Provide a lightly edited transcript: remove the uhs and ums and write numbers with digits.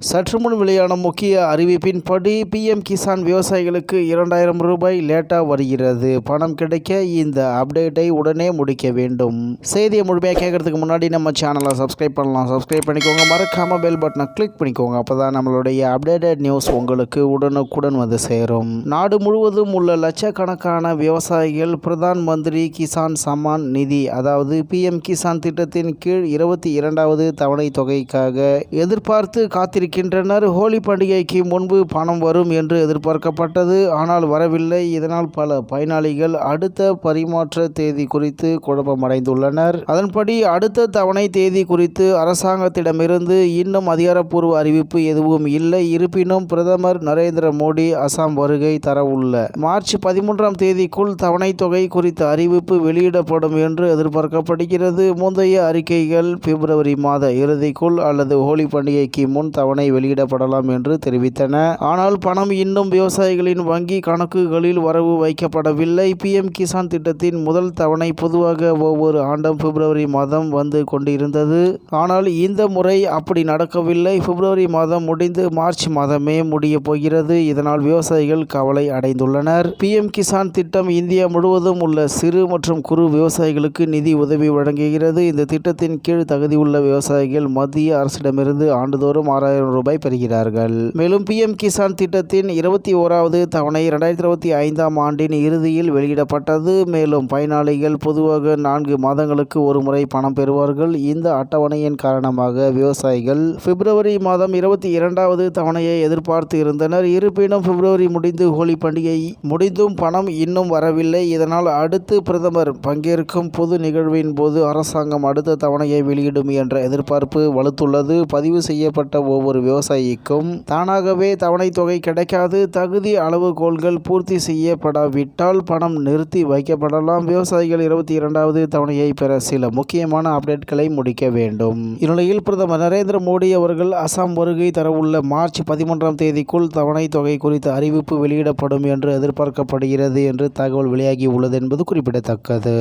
சற்று முன் வெளியான முக்கிய அறிவிப்பின்படி பிஎம் கிசான் விவசாயிகளுக்கு 2000 ரூபாய் லேட்டாக வருகிறது. பணம் கிடைக்க இந்த அப்டேட்டை உடனே முடிக்க வேண்டும். செய்தியை முழுமையாக கேட்கறதுக்கு முன்னாடி நம்ம சேனலை சப்ஸ்கிரைப் பண்ணலாம். சப்ஸ்கிரைப் பண்ணிக்கோங்க. மறக்காம பெல் பட்டனை கிளிக் பண்ணிக்கோங்க. அப்போதான் நம்மளுடைய அப்டேட்டட் நியூஸ் உங்களுக்கு உடனுக்குடன் வந்து சேரும். நாடு முழுவதும் உள்ள லட்சக்கணக்கான விவசாயிகள் பிரதான் மந்திரி கிசான் சம்மான் நிதி அதாவது பிஎம் கிசான் திட்டத்தின் கீழ் 22வது தவணை தொகைக்காக எதிர்பார்த்து காத்திருக்கின்றனர். ஹோலி பண்டிகைக்கு முன்பு பணம் வரும் என்று எதிர்பார்க்கப்பட்டது. ஆனால் வரவில்லை. இதனால் பல பயனாளிகள் அடுத்த பரிமாற்ற தேதி குறித்து குழப்பமடைந்துள்ளனர். அதன்படி அடுத்த தவணை தேதி குறித்து அரசாங்கத்திடமிருந்து இன்னும் அதிகாரப்பூர்வ அறிவிப்பு எதுவும் இல்லை. இருப்பினும் பிரதமர் நரேந்திர மோடி அசாம் வருகை தரவுள்ள மார்ச் 13ஆம் தேதிக்குள் தவணை தொகை குறித்த அறிவிப்பு வெளியிடப்படும் என்று எதிர்பார்க்கப்படுகிறது. முந்தைய அறிக்கைகள் பிப்ரவரி மாத இறுதிக்குள் அல்லது ஹோலி பண்டிகைக்கு முன் தவணை வெளியிடப்படலாம் என்று தெரிவித்தன. ஆனால் பணம் இன்னும் விவசாயிகளின் வங்கி கணக்குகளில் வரவு வைக்கப்படவில்லை. பிஎம் கிசான் திட்டத்தின் முதல் தவணை பொதுவாக ஒவ்வொரு ஆண்டும் பிப்ரவரி மாதம் வந்து கொண்டிருந்தது. ஆனால் இந்த முறை அப்படி நடக்கவில்லை. பிப்ரவரி மாதம் முடிந்து மார்ச் மாதமே முடிய போகிறது. இதனால் விவசாயிகள் கவலை அடைந்துள்ளனர். பிஎம் கிசான் திட்டம் இந்தியா முழுவதும் உள்ள சிறு மற்றும் குறு விவசாயிகளுக்கு நிதி உதவி வழங்குகிறது. இந்த திட்டத்தின் கீழ் தகுதியுள்ள விவசாயிகள் மத்திய அரசிடமிருந்து ஆண்டுதோறும் 6000 ரூபாய் பெறுகிறார்கள். மேலும் பிஎம் கிசான் திட்டத்தின் 21வது தவணை 2025ஆம் ஆண்டின் இறுதியில் வெளியிடப்பட்டது. மேலும் பயனாளிகள் பொதுவாக 4 மாதங்களுக்கு ஒரு முறை பணம் பெறுவார்கள். இந்த அட்டவணையின் காரணமாக விவசாயிகள் பிப்ரவரி மாதம் 22வது தவணையை எதிர்பார்த்து இருந்தனர். இருப்பினும் பிப்ரவரி முடிந்து ஹோலி பண்டிகை முடிந்தும் பணம் இன்னும் வரவில்லை. இதனால் அடுத்து பிரதமர் பங்கேற்கும் பொது நிகழ்வின் போது அரசாங்கம் அடுத்த தவணையை வெளியிடும் என்ற எதிர்பார்ப்பு வலுத்துள்ளது. பதிவு செய்யப்பட்ட ஒவ்வொரு விவசாயிக்கும் தானாகவே தவணை தொகை கிடைக்காது. தகுதி அளவுகோல்கள் பூர்த்தி செய்யப்படாவிட்டால் பணம் நிறுத்தி வைக்கப்படலாம். விவசாயிகள் 22வது தவணையை பெற சில முக்கியமான அப்டேட்களை முடிக்க வேண்டும். இந்நிலையில் பிரதமர் நரேந்திர மோடி அவர்கள் அசாம் வருகை தரவுள்ள மார்ச் 13ஆம் தேதிக்குள் தவணை தொகை குறித்த அறிவிப்பு வெளியிடப்படும் என்று எதிர்பார்க்கப்படுகிறது என்று தகவல் வெளியாகி உள்ளது என்பது குறிப்பிடத்தக்கது.